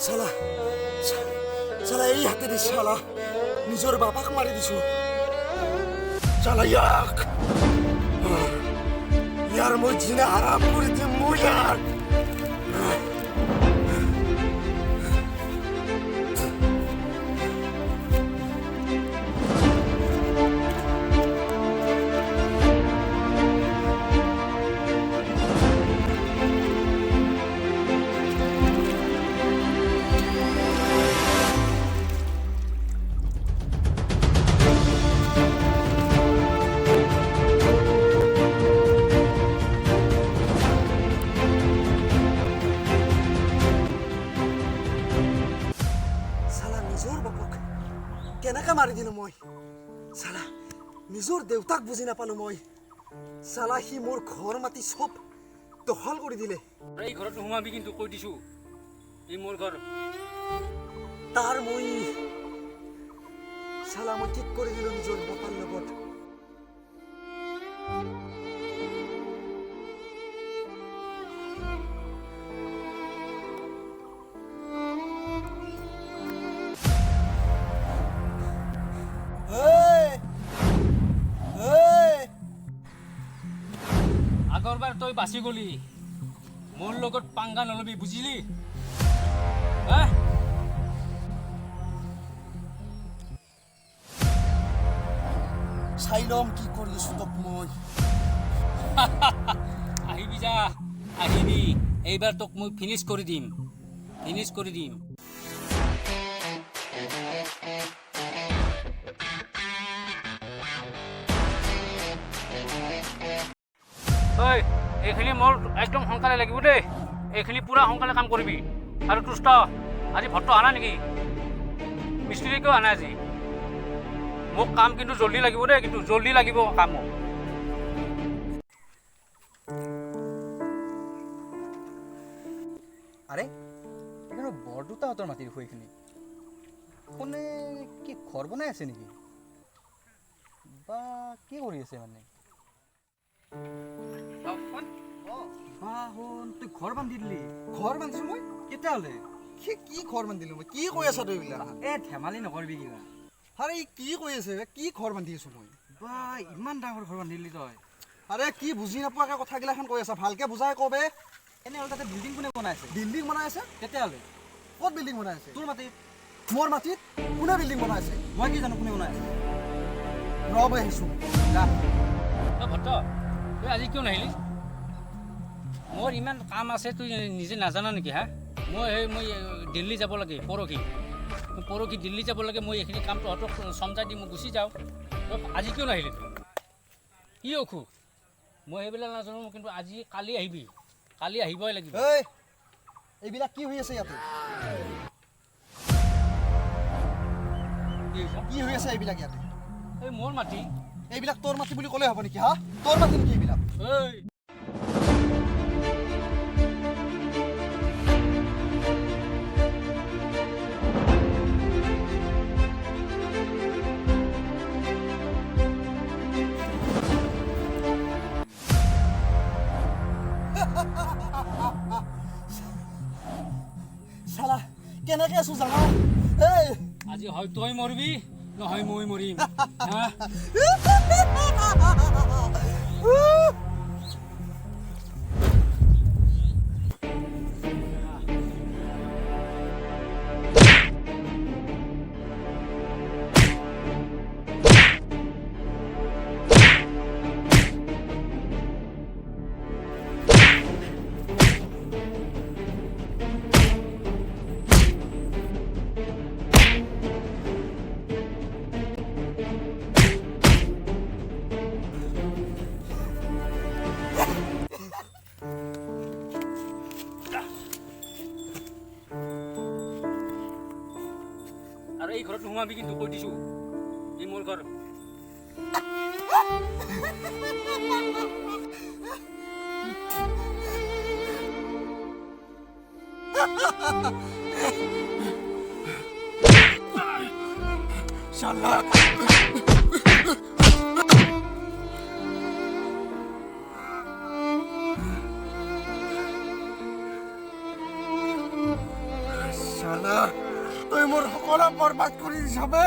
শালা শালা এই হাতে দি শালা নিজৰ বাপাক মাৰি দিছো শালা ইয়াৰ মই জিনা আৰাম কৰি দিম মই ইয়াৰ কেনেকৈ মাৰি দিলো মই শালা নিজৰ দেউতাক বুজি নাপালো মই শালা সি মোৰ ঘৰ মাটি সব দখল কৰি দিলে এই ঘৰত নোহোমাবি কিন্তু কৈ দিছো এই মোৰ ঘৰ তাৰ মই শালা মই ঠিক কৰি দিলো নিজৰ বাপাৰ লগত আগৰবাৰ তই বাচি গলি মোৰ লগত পাংগা নলবি বুজিলি চাই ল'ম কি কৰি আছো তোক মই আহিবি যা আহিবি এইবাৰ তোক মই ফিনিছ কৰি দিম এইখিনি মোৰ একদম সোনকালে লাগিব দেই এইখিনি পুৰা সোনকালে কাম কৰিবি আৰু তুষ্ট আজি ভট্ট আনা নেকি মিস্ত্ৰী কিয় আনা আজি মোক কাম কিন্তু জলদি লাগিব দেই কিন্তু জলদি লাগিব কাম মোক আরে এখানে বৰদুতা হতৰ মাটিৰ হৈখিনি কোনে কি ঘৰ বনাই আছে নেকি বা কি কৰি আছে মানে তুই ঘৰ বান্ধি দিলি ঘৰ বান্ধিছো মই কেতিয়া হলে কি ঘৰ বান্ধিলো মই কি কৈ আছা তই এইবিলাক ধেমালি নকৰিবি কিবা আৰে কি কৈ আছে কি ঘৰ বান্ধি আছো মই বা ইমান ডাঙৰ ঘৰ বান্ধিলি তই আৰে কি বুজি নাপোৱাকে কথাগিলাখন কৈ আছা ভালকে বুজাই কবে এনে হ'ল তাতে বিল্ডিং কোনে বনাই আছে বিল্ডিং বনাই আছে কেতিয়া হলে ক'ত বিল্ডিং বনাই আছে তোৰ মাটিত মোৰ মাটিত কোনে বিল্ডিং বনাই আছে মই কি জানো কোনে বনাই আছে ৰব আহিছো যা ভট্ট তই আজি কিয় নাহিলি মোৰ ইমান কাম আছে তুই নিজে নাজানা নেকি মই দিল্লী যাব লাগে পৰহি দিল্লী যাব লাগে মই এইখিনি কাম তহঁতক চমজাই দি মই গুচি যাওঁ তই আজি কিয় নাহিলি কি অসুখ মই সেইবিলাক নাজানো কিন্তু আজি কালি আহিবি কালি আহিবই লাগিব এইবিলাক কি হৈ আছে ইয়াতে কি হৈ আছে এইবিলাক ইয়াতে এই মোৰ মাটি এইবিলাক তোৰ মাটি বুলি ক'লে হ'ব নেকি তোৰ মাটি নেকি এইবিলাক শালা কেনেকে আছো জানা আজি হয় তই মৰবি নহয় মই মৰিম আৰু এই ঘৰত নোহোমাবি কিন্তু কৈ দিছো এই মোৰ ঘৰ শালা তই মোৰ সকলো বৰবাদ কৰি দিছ বে